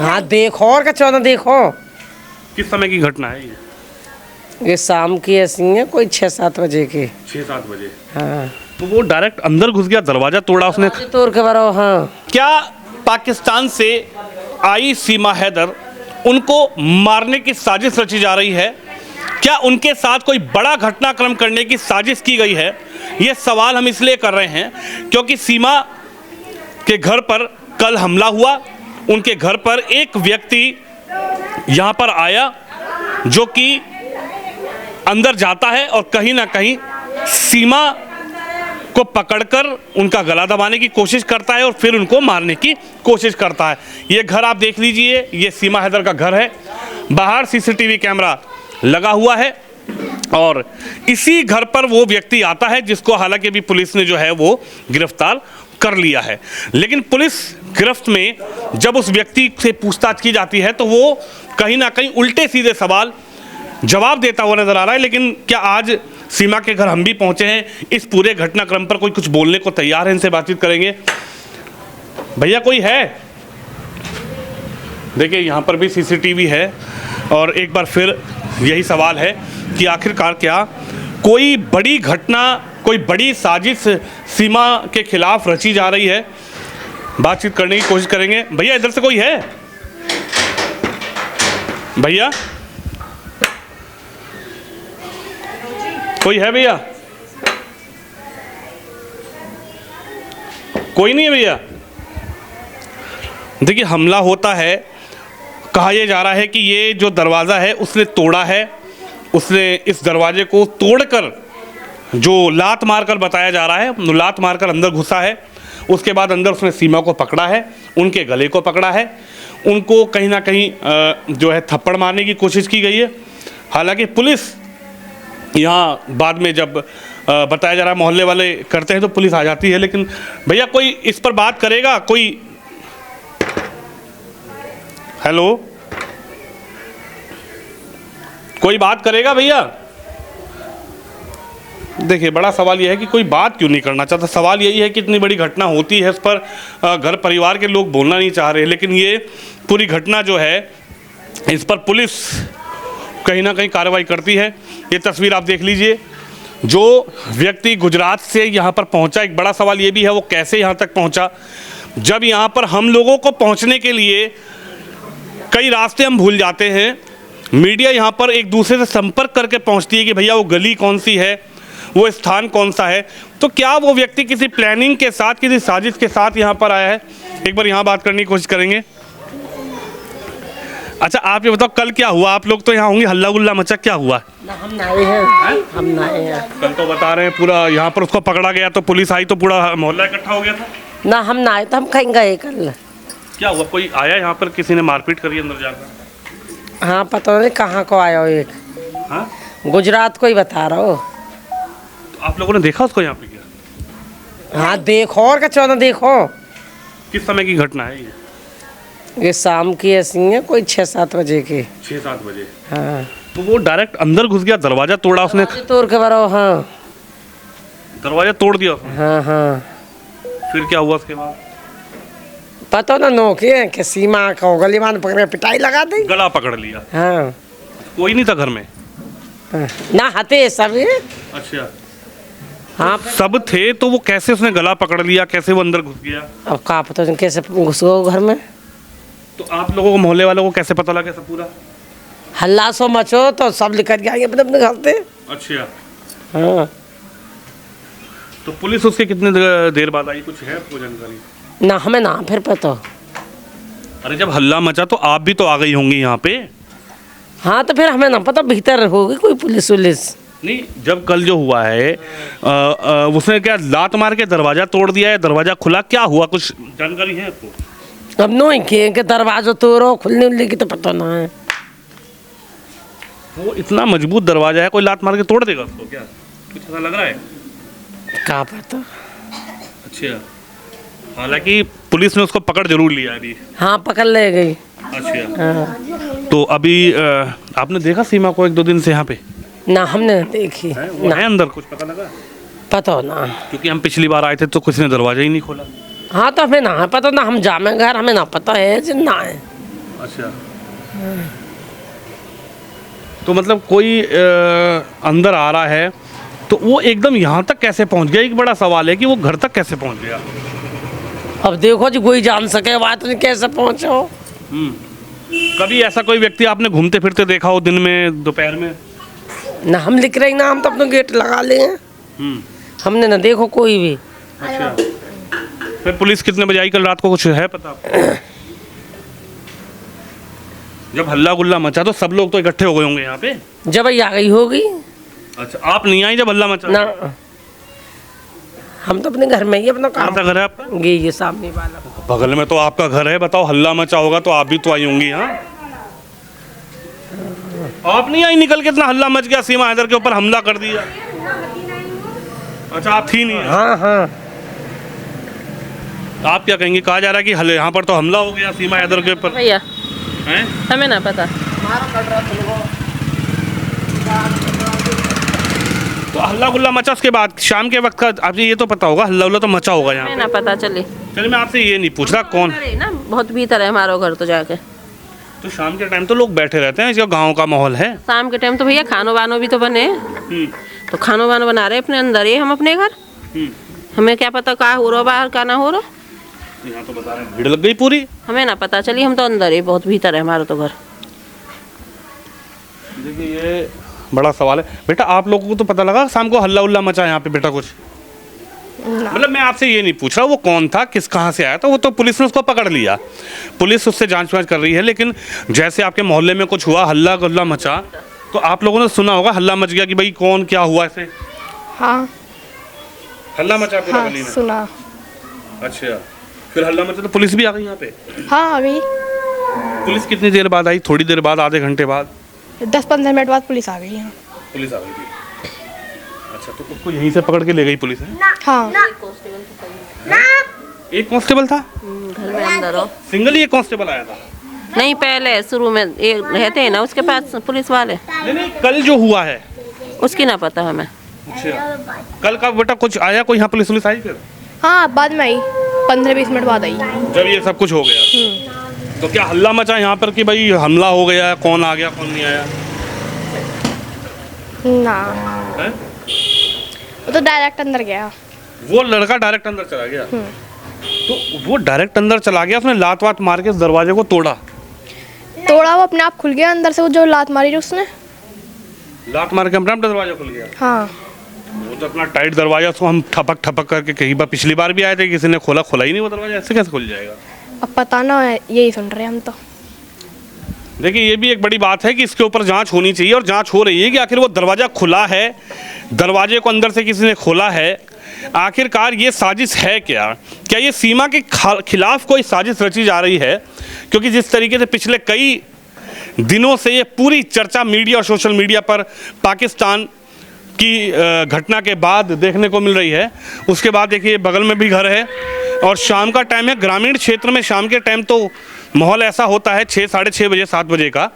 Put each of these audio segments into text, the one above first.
हाँ देखो और क्या चाहना देखो। किस समय की घटना है ये शाम की ऐसी है कोई 6-7 बजे की। 6-7 बजे। हाँ तो वो डायरेक्ट अंदर घुस गया, दरवाजा तोड़ा उसने। तोड़ के बरो। हाँ क्या पाकिस्तान से आई सीमा हैदर, उनको मारने की साजिश रची जा रही है? क्या उनके साथ कोई बड़ा घटनाक्रम करने की साजिश की गई है? ये सवाल हम इसलिए कर रहे हैं क्योंकि सीमा के घर पर कल हमला हुआ। उनके घर पर एक व्यक्ति यहाँ पर आया जो कि अंदर जाता है और कहीं ना कहीं सीमा को पकड़कर उनका गला दबाने की कोशिश करता है और फिर उनको मारने की कोशिश करता है। ये घर आप देख लीजिए, ये सीमा हैदर का घर है। बाहर सीसीटीवी कैमरा लगा हुआ है और इसी घर पर वो व्यक्ति आता है जिसको हालांकि अभी पुलिस ने जो है वो गिरफ्तार कर लिया है। लेकिन पुलिस गिरफ्त में जब उस व्यक्ति से पूछताछ की जाती है तो वो कहीं ना कहीं उल्टे सीधे सवाल जवाब देता हुआ नजर आ रहा है। लेकिन क्या आज सीमा के घर हम भी पहुंचे हैं, इस पूरे घटनाक्रम पर कोई कुछ बोलने को तैयार है? इनसे बातचीत करेंगे। भैया कोई है? देखिए यहाँ पर भी सीसीटीवी है और एक बार फिर यही सवाल है कि आखिरकार क्या कोई बड़ी घटना, कोई बड़ी साजिश सीमा के खिलाफ रची जा रही है? बातचीत करने की कोशिश करेंगे। भैया इधर से कोई है? भैया कोई है? भैया कोई नहीं है? भैया देखिए हमला होता है, कहा यह जा रहा है कि ये जो दरवाज़ा है उसने तोड़ा है। उसने इस दरवाजे को तोड़कर, जो लात मारकर बताया जा रहा है, लात मारकर अंदर घुसा है। उसके बाद अंदर उसने सीमा को पकड़ा है, उनके गले को पकड़ा है, उनको कहीं ना कहीं जो है थप्पड़ मारने की कोशिश की गई है। हालांकि पुलिस यहाँ बाद में जब बताया जा रहा है मोहल्ले वाले करते हैं तो पुलिस आ जाती है। लेकिन भैया कोई इस पर बात करेगा? कोई हेलो, कोई बात करेगा भैया? देखिए बड़ा सवाल यह है कि कोई बात क्यों नहीं करना चाहता। सवाल यही है कि इतनी बड़ी घटना होती है, इस पर घर परिवार के लोग बोलना नहीं चाह रहे। लेकिन ये पूरी घटना जो है इस पर पुलिस कहीं ना कहीं कार्रवाई करती है। ये तस्वीर आप देख लीजिए, जो व्यक्ति गुजरात से यहाँ पर पहुँचा, एक बड़ा सवाल ये भी है वो कैसे यहाँ तक पहुँचा। जब यहाँ पर हम लोगों को पहुँचने के लिए कई रास्ते हम भूल जाते हैं, मीडिया यहाँ पर एक दूसरे से संपर्क करके पहुँचती है कि भैया वो गली कौन सी है, वो स्थान कौन सा है। तो क्या वो व्यक्ति किसी प्लानिंग के साथ, किसी साजिश के साथ यहाँ पर आया है? एक बार यहाँ बात करने की कोशिश करेंगे। अच्छा आप ये बताओ कल क्या हुआ? आप लोग तो यहाँ होंगे, हल्ला गुल्ला मचा, क्या हुआ? ना हम नए हैं, हम नए हैं। कल तो बता रहे हैं पूरा यहाँ पर उसको पकड़ा गया तो पुलिस आई तो पूरा मोहल्ला इकट्ठा हो गया था। ना हम नए तो हम कहीं गए कल। क्या हुआ? कोई आया यहाँ पर, किसी ने मारपीट करी अंदर जाकर? हाँ पता नहीं कहाँ को आया हो। एक हाँ गुजरात को ही बता रहा हो। तो आप लोगों ने देखा उसको यहाँ पे? क्या हाँ देखो और क्या चाहना देखो। किस समय की घटना है ये शाम की ऐसी है कोई 6-7 बजे की। 6-7 बजे। हाँ तो वो डायरेक्ट अंदर घुस गया, दरवाजा तोड़ा उसने। तोड़ के बरो। हाँ दरवाजा तोड़ दिया उसने। हाँ हाँ फिर क्या हुआ उसके बाद? पता ना नोके कि सीमा को गली मान पकड़ के पिटाई लगा दी। गला पकड़ लिया। हाँ कोई नहीं था घर में? हाँ। ना हते सभी। अच्छा हाँ सब थे तो वो कैसे उसने गला पकड़ लिया, कैसे वो अंदर घुस गया? अब कहाँ पता नहीं कैसे घुस गए घर में। तो आप लोगों को, मोहल्ले वालों को कैसे पता लगा सब पूरा? हल्ला सो मचो तो सब निकल गए अपने अपने घर से। अच्छा हाँ तो पुलिस उसके कितने देर बाद आई, कुछ है आपको जानकारी? ना हमें ना फिर पता। अरे जब हल्ला मचा तो आप भी तो आ गई होंगी यहाँ पे? हाँ तो फिर हमें ना पता भीतर होगी कोई पुलिस वुलिस। नहीं, जब कल जो हुआ है उसने क्या लात मार के दरवाजा तोड़ दिया है? दरवाजा खुला, क्या हुआ कुछ जानकारी है आपको? अब नो के दरवाजा तोड़ो, खुलने उलने की तो पता ना है। वो इतना मजबूत दरवाजा है, कोई लात मार के तोड़ देगा उसको क्या? कुछ ऐसा लग रहा है? क्या पता। अच्छा हालांकि पुलिस ने उसको पकड़ जरूर लिया अभी। हाँ पकड़ ले गई। अच्छा हाँ तो अभी आपने देखा सीमा को 1-2 दिन से यहाँ पे? ना हमने देखी वो है अंदर, कुछ पता लगा? पता ना, क्योंकि हम पिछली बार आए थे तो किसी ने दरवाजा ही नहीं खोला। हाँ तो हमें ना पता ना, हम जामे घर हमें ना पता है जिन ना है। अच्छा, तो मतलब कोई अंदर आ रहा है तो वो एकदम यहाँ तक कैसे पहुँच गया? एक बड़ा सवाल है कि वो घर तक कैसे पहुँच गया। अब देखो जी, कोई जान सके बात नहीं कैसे पहुंचे हो। कभी ऐसा कोई व्यक्ति आपने घूमते फिरते देखा हो दिन में, दोपहर में? ना हम लिख रहे ना, हम तो अपना गेट लगा लिए हैं। हमने ना देखो कोई भी। अच्छा, फिर पुलिस कितने बजे आई कल रात को, कुछ है पता आपको? जब हल्ला गुल्ला मचा तो सब लोग तो इकट्ठे हो गए होंगे यहाँ पे? जब ही आ गई होगी। अच्छा, आप नहीं आई जब हल्ला मचा? ना, हम तो अपने घर में ही अपना कहाँ काम। सा घर है आपका? ये सामने वाला बगल में तो आपका घर है। बताओ, हल्ला मचा होगा तो आप भी तो आई होंगी। हाँ, आप नहीं आई निकल के? इतना हल्ला मच गया, सीमा हैदर के ऊपर हमला कर दिया। अच्छा, आप थी नहीं? हाँ हाँ। आप क्या कहेंगे? कहा जा रहा है कि यहाँ पर तो हमला हो गया सीमा हैदर के ऊपर। भैया हैं? हमें ना पता। तो हल्ला गुल्ला मचा, उसके बाद शाम के वक्त का आपको ये तो पता होगा, हल्ला गुल्ला तो मचा होगा यहाँ हमें पे। ना पता चले। चलिए, मैं आपसे ये नहीं पूछ रहा कौन। अरे ना, बहुत भीतर है हमारा घर तो जाके। तो शाम के टाइम तो लोग बैठे रहते हैं, इसका गांव का माहौल है। शाम के टाइम तो भैया खानो बानो भी तो बने। तो खानो बानो बना रहे अपने अंदर ही, हम अपने घर। हमें क्या पता कहाँ हो रहा बाहर का ना हो रहा। यहाँ तो बता रहे हैं भीड़ लग गई पूरी। हमें ना पता चली, हम तो अंदर ही, बहुत भीतर है हमारा तो घर। देखिए, ये बड़ा सवाल है बेटा। आप लोगों को तो पता लगा शाम को हल्ला उल्ला मचा यहाँ पे बेटा? कुछ मतलब मैं आपसे ये नहीं पूछ रहा वो कौन था, किस कहाँ से आया था, वो तो पुलिस ने उसको पकड़ लिया, पुलिस उससे जांच वांच कर रही है। लेकिन जैसे आपके मोहल्ले में कुछ हुआ, हल्ला गुल्ला मचा, तो आप लोगों ने सुना होगा हल्ला मच गया कि भाई कौन क्या हुआ ऐसे? हाँ हल्ला मचा पूरा गली में? सुना। अच्छा, फिर हल्ला मचा तो पुलिस भी आ गई यहाँ पे? हाँ अभी पुलिस कितनी देर बाद आई? थोड़ी देर बाद, आधे घंटे बाद? 10-15 मिनट बाद पुलिस आ गई यहाँ। पुलिस आ गई थी? अच्छा, तो उसको यहीं से पकड़ के ले गई पुलिस? है हाँ एक कांस्टेबल था घर में अंदर हो। सिंगल ही एक कांस्टेबल आया था? नहीं, पहले शुरू में एक रहते हैं ना उसके पास पुलिस वाले, नहीं नहीं, कल जो हुआ है उसकी ना पता हमें। अच्छा, कल का बेटा कुछ आया कोई यहाँ पुलिस आई फिर? हाँ बाद में आई, 15-20 मिनट बाद आई। जब ये सब कुछ हो गया तो क्या हल्ला मचा यहाँ पर कि भाई हमला हो गया, कौन आ गया कौन नहीं आया? ना, है? वो तो डायरेक्ट अंदर गया। वो लड़का डायरेक्ट अंदर चला गया? तो वो डायरेक्ट अंदर चला गया, उसने लात वात मार के उस दरवाजे को तोड़ा? वो अपने आप खुल गया अंदर से, वो जो लात मारी उसने। लात मार के अपना दरवाजा खुल गया? हाँ वो तो अपना टाइट दरवाजा, उसको हम ठपक ठपक करके कई बार पिछली बार भी आए थे, किसी ने खोला ही नहीं वो दरवाजा, ऐसे कैसे खुल जाएगा? अब पता ना, यही सुन रहे हैं हम तो। देखिए, ये भी एक बड़ी बात है कि इसके ऊपर जांच होनी चाहिए, और जांच हो रही है कि आखिर वो दरवाज़ा खुला है, दरवाजे को अंदर से किसी ने खोला है, आखिरकार ये साजिश है क्या ये सीमा के खिलाफ कोई साजिश रची जा रही है? क्योंकि जिस तरीके से पिछले कई दिनों से ये पूरी चर्चा मीडिया और सोशल मीडिया पर पाकिस्तान की घटना के बाद देखने को मिल रही है, उसके बाद देखिए बगल में भी घर है और शाम का टाइम है। ग्रामीण क्षेत्र में शाम के टाइम तो माहौल ऐसा होता है 6, साढ़े 6 बजे, 7 बजे का,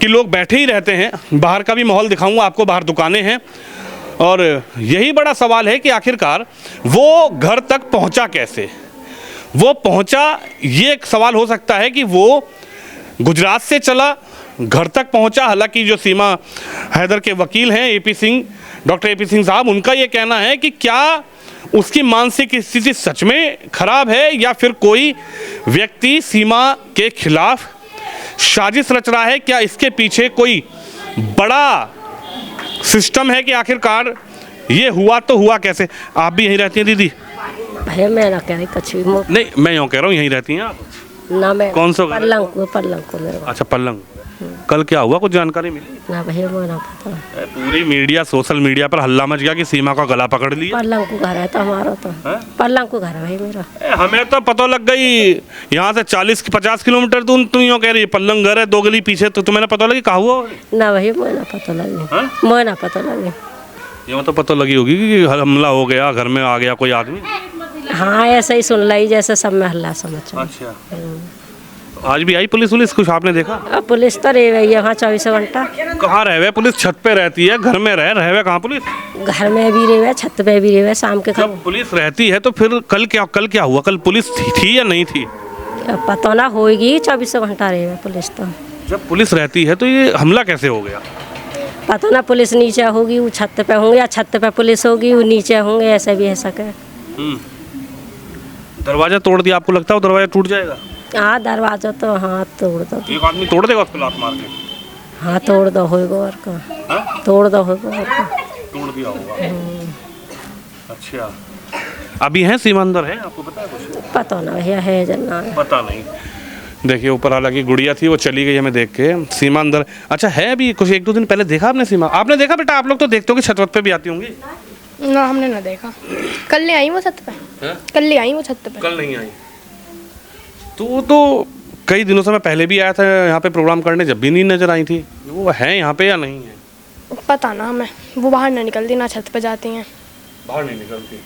कि लोग बैठे ही रहते हैं। बाहर का भी माहौल दिखाऊंगा आपको, बाहर दुकानें हैं, और यही बड़ा सवाल है कि आखिरकार वो घर तक पहुंचा कैसे? वो पहुंचा, ये एक सवाल हो सकता है कि वो गुजरात से चला, घर तक पहुंचा। हालांकि जो सीमा हैदर के वकील हैं AP Singh, doctor AP Singh साहब, उनका ये कहना है कि क्या उसकी मानसिक स्थिति सच में खराब है या फिर कोई व्यक्ति सीमा के खिलाफ साजिश रच रहा है? क्या इसके पीछे कोई बड़ा सिस्टम है कि आखिरकार ये हुआ तो हुआ कैसे? आप भी यहीं रहती हैं दीदी? भैया मैं ना कह रही कुछ भी। नहीं, मैं यूँ कह रहा हूँ, यहीं रहती हैं आप? ना, मैं कौन सा घर? पल्लंग को मेरे को। अच्छा, पल्लंग। कल क्या हुआ, कुछ जानकारी मिली? ना भैया मैं ना पता। पूरी मीडिया, सोशल मीडिया पर हल्ला मच गया कि सीमा का गला पकड़ लिया। पल्लंग को घर है तो हमारा तो। पल्लंग को घर है भाई मेरा। हमें तो पता लग गई यहाँ से 40-50 किलोमीटर तुम यूँ कह रही है पल्लंग घर है, 2 गली पीछे, तो तुम्हें पता लगी कहाँ हुआ? ना भैया मैं ना पता लगी। मैं ना पता लगी। ये मतलब पता लगी होगी कि हमला हो गया, घर में आ गया कोई आदमी? हाँ ऐसा ही सुन लाई जैसे सब में हल्ला समझ। अच्छा, आज भी आई पुलिस कुछ आपने देखा? अब पुलिस तो रह गई है वहाँ 24 घंटा। कहाँ रहे हुए पुलिस? छत पे रहती है, घर में रहे हुए कहाँ पुलिस? घर में भी रहे हुए, छत पे भी रहे हुए, शाम के जब पुलिस रहती है तो फिर कल क्या हुआ? कल पुलिस थी या नहीं थी? अब पता ना होगी, 24 घंटा रहेगा पुलिस तो। जब पुलिस रहती है तो ये हमला कैसे हो गया? पता ना, पुलिस नीचे होगी, वो छत पे होंगे, या छत पे पुलिस होगी, वो नीचे होंगे, ऐसा भी है सके। दरवाजा तोड़ दिया, आपको लगता है वो दरवाजा टूट जाएगा? हाँ, दरवाजा तो हाँ तोड़ दो। एक आदमी तोड़ देगा उसको लात मार के? हाँ तोड़ दो होगा और का, तोड़ दो होगा और का। तोड़ दिया होगा। अच्छा, अभी है सीमा अंदर है, आपको पता है कुछ? पता ना भैया है जना, पता नहीं। देखिए ऊपर हालांकि गुड़िया थी, वो चली गई हमें देख के। सीमा अंदर अच्छा है अभी? कुछ 1-2 दिन पहले देखा आपने सीमा? आपने देखा बेटा? आप लोग तो देखते हो कि छत वत पे भी आती होंगी। ना हमने ना देखा, कल ले आई वो छत पे। कल ले आई वो छत पे। कल नहीं आई तो कई दिनों से मैं पहले भी आया था यहाँ पे प्रोग्राम करने, जब भी नहीं नजर आई थी। वो है यहाँ पे या नहीं है पता ना हमें, वो बाहर ना निकलती ना छत पे जाती हैं। बाहर नहीं निकलती?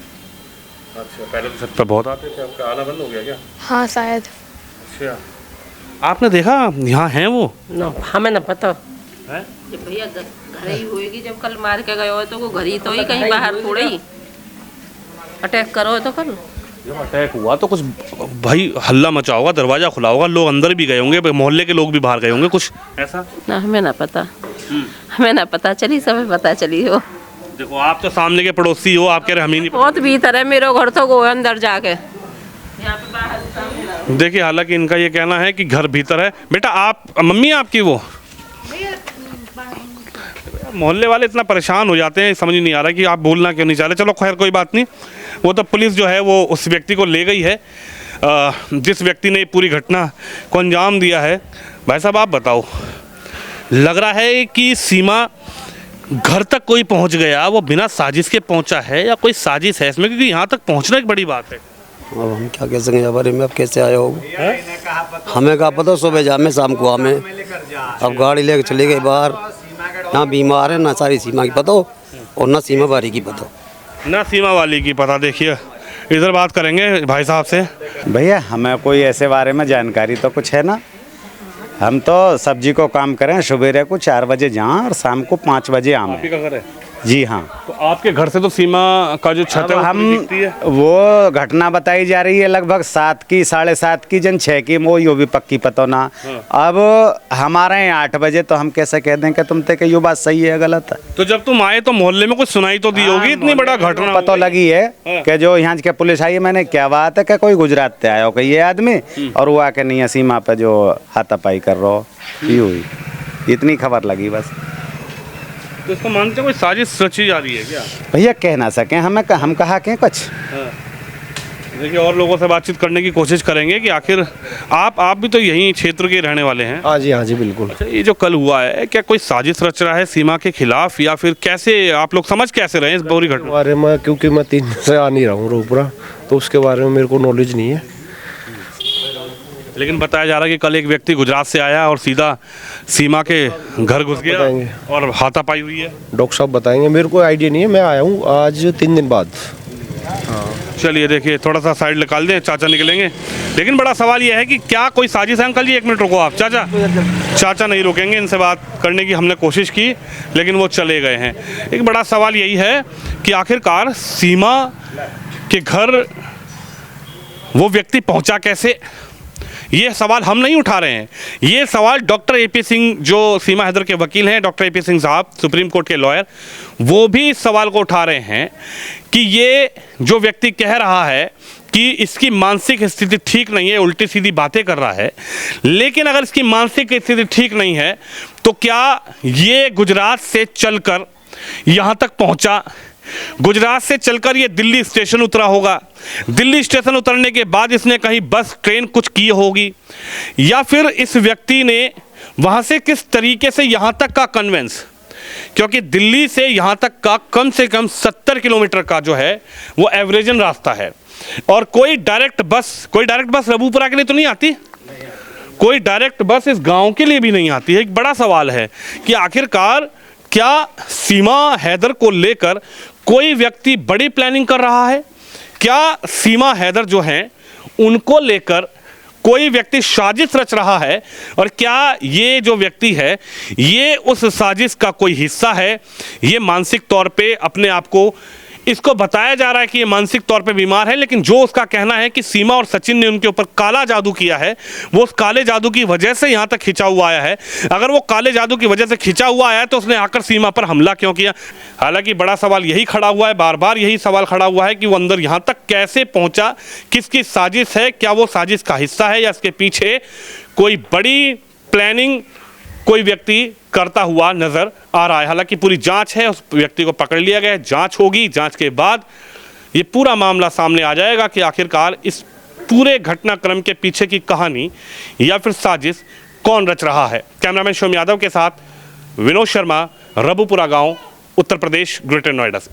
अच्छा, पहले तो छत पे बहुत आते थे, आपका आना बंद हो गया क्या? हाँ शायद। अच्छा, आपने देखा यहाँ है वो? ना हमें ना पता है? जब भैया घर ही होएगी, जब कल मार के गए हो तो वो घर ही तो ही, कहीं बाहर थोड़े ही अटैक करो तो कल। जब अटैक हुआ तो कुछ भाई हल्ला मचा होगा, दरवाजा खुला होगा, लोग अंदर भी गए होंगे, मोहल्ले के लोग भी बाहर गए होंगे, कुछ ऐसा? ना हमें ना पता, हमें ना पता चली, सब पता चली हो। देखो आप तो सामने के पड़ोसी हो, आप कह रहे हम ही नहीं पता। बहुत भीतर है मेरे घर तो गो अंदर जाके, यहाँ पे बाहर। देखिए हालांकि इनका ये कहना है कि घर भीतर है। बेटा आप, मम्मी आपकी वो मोहल्ले वाले इतना परेशान हो जाते हैं, समझ नहीं आ रहा कि आप बोलना क्यों नहीं चाह रहे। चलो खैर कोई बात नहीं, वो तो पुलिस जो है वो उस व्यक्ति को ले गई है जिस व्यक्ति ने पूरी घटना को अंजाम दिया है। भाई साहब आप बताओ, लग रहा है कि सीमा घर तक कोई पहुंच गया, वो बिना साजिश के पहुंचा है या कोई साजिश है इसमें? क्योंकि यहाँ तक पहुंचना एक बड़ी बात है। अब हम क्या कह सकें बारे में, अब कैसे आए हो? हमें कहा पता, सुबह जामे शाम को हमें, अब गाड़ी लेके चले गए बाहर। यहाँ बीमार है, ना सारी सीमा की पता हो और ना सीमा बारी की पता हो, ना सीमा वाली की पता। देखिए इधर बात करेंगे भाई साहब से। भैया हमें कोई ऐसे बारे में जानकारी तो कुछ है ना, हम तो सब्जी को काम करें, सुबह को 4 बजे जाएं और शाम को 5 बजे आएं। आपका घर है? जी हाँ। तो आपके घर से तो सीमा का जो छत है वो हम दिखती है? वो घटना बताई जा रही है लगभग 7 की 7:30 की, जन 6 की, वो यो भी पक्की पतो ना। अब हमारे यहाँ 8 बजे, तो हम कैसे कह दें कि तुम ते कि यो बात सही है गलत है? तो जब तुम आए तो मोहल्ले में कुछ सुनाई तो दी होगी, इतनी बड़ा घटना पता लगी है कि जो यहाँ के पुलिस आई है। मैंने क्या बात है कि कोई गुजरात से आया हो कि ये आदमी, और वो आके नहीं सीमा पे जो हाथापाई कर रहा हो, ये हुई, इतनी खबर लगी बस। तो इसको मानते कोई साजिश रची जा रही है क्या? भैया कह ना सकें, हम कहा के कुछ। देखिए और लोगों से बातचीत करने की कोशिश करेंगे कि आखिर आप भी तो यहीं क्षेत्र के रहने वाले हैं। हाँ जी बिल्कुल। अच्छा, ये जो कल हुआ है, क्या कोई साजिश रच रहा है सीमा के खिलाफ, या फिर कैसे आप लोग समझ कैसे रहे इस पूरी घटना बारे में? क्योंकि मैं 3 दिन से आ नहीं रहा हूँ रोपड़ा, तो उसके बारे में मेरे को नॉलेज नहीं है। लेकिन बताया जा रहा है कि कल एक व्यक्ति गुजरात से आया और सीधा सीमा के घर घुस गया और हाथापाई हुई है। डॉक्टर साहब बताएंगे, मेरे को आइडिया नहीं है, मैं आया हूँ आज 3 दिन बाद। चलिए देखिए थोड़ा सा साइड निकाल दें, चाचा निकलेंगे। लेकिन बड़ा सवाल यह है कि क्या कोई साजिश है? अंकल जी 1 मिनट रुको आप। चाचा नहीं रुकेंगे, इनसे बात करने की हमने कोशिश की लेकिन वो चले गए हैं। एक बड़ा सवाल यही है कि आखिरकार सीमा के घर वो व्यक्ति पहुंचा कैसे? ये सवाल हम नहीं उठा रहे हैं, ये सवाल डॉक्टर AP सिंह जो सीमा हैदर के वकील हैं, डॉक्टर AP सिंह साहब सुप्रीम कोर्ट के लॉयर, वो भी इस सवाल को उठा रहे हैं कि ये जो व्यक्ति कह रहा है कि इसकी मानसिक स्थिति ठीक नहीं है, उल्टी सीधी बातें कर रहा है, लेकिन अगर इसकी मानसिक स्थिति ठीक नहीं है तो क्या ये गुजरात से चलकर यहाँ तक पहुँचा? गुजरात से चलकर ये दिल्ली स्टेशन उतरा होगा, दिल्ली स्टेशन उतरने के बाद इसने कहीं बस ट्रेन कुछ की होगी, या फिर इस व्यक्ति ने वहाँ से किस तरीके से यहाँ तक का कन्वेंस, क्योंकि दिल्ली से यहाँ तक का कम से कम 70 किलोमीटर का जो है वो एवरेजन रास्ता है, और कोई डायरेक्ट बस रबूपुरा के लिए तो नहीं आती, कोई डायरेक्ट बस इस गाँव के लिए भी नहीं आती है। एक बड़ा सवाल है कि आखिरकार क्या सीमा हैदर को लेकर कोई व्यक्ति बड़ी प्लानिंग कर रहा है? क्या सीमा हैदर जो हैं उनको लेकर कोई व्यक्ति साजिश रच रहा है? और क्या ये जो व्यक्ति है ये उस साजिश का कोई हिस्सा है? ये मानसिक तौर पे अपने आप को इसको बताया जा रहा है कि ये मानसिक तौर पे बीमार है, लेकिन जो उसका कहना है कि सीमा और सचिन ने उनके ऊपर काला जादू किया है, वो उस काले जादू की वजह से यहाँ तक खिंचा हुआ आया है। अगर वो काले जादू की वजह से खिंचा हुआ आया है तो उसने आकर सीमा पर हमला क्यों किया? हालांकि बड़ा सवाल यही खड़ा हुआ है, बार बार यही सवाल खड़ा हुआ है कि वो अंदर यहाँ तक कैसे पहुंचा, किसकी साजिश है, क्या वो साजिश का हिस्सा है या इसके पीछे कोई बड़ी प्लानिंग कोई व्यक्ति करता हुआ नजर आ रहा है। हालांकि पूरी जांच है, उस व्यक्ति को पकड़ लिया गया है, जांच होगी, जांच के बाद ये पूरा मामला सामने आ जाएगा कि आखिरकार इस पूरे घटनाक्रम के पीछे की कहानी या फिर साजिश कौन रच रहा है। कैमरामैन शोम यादव के साथ विनोद शर्मा, रबुपुरा गांव, उत्तर प्रदेश, ग्रेटर नोएडा से।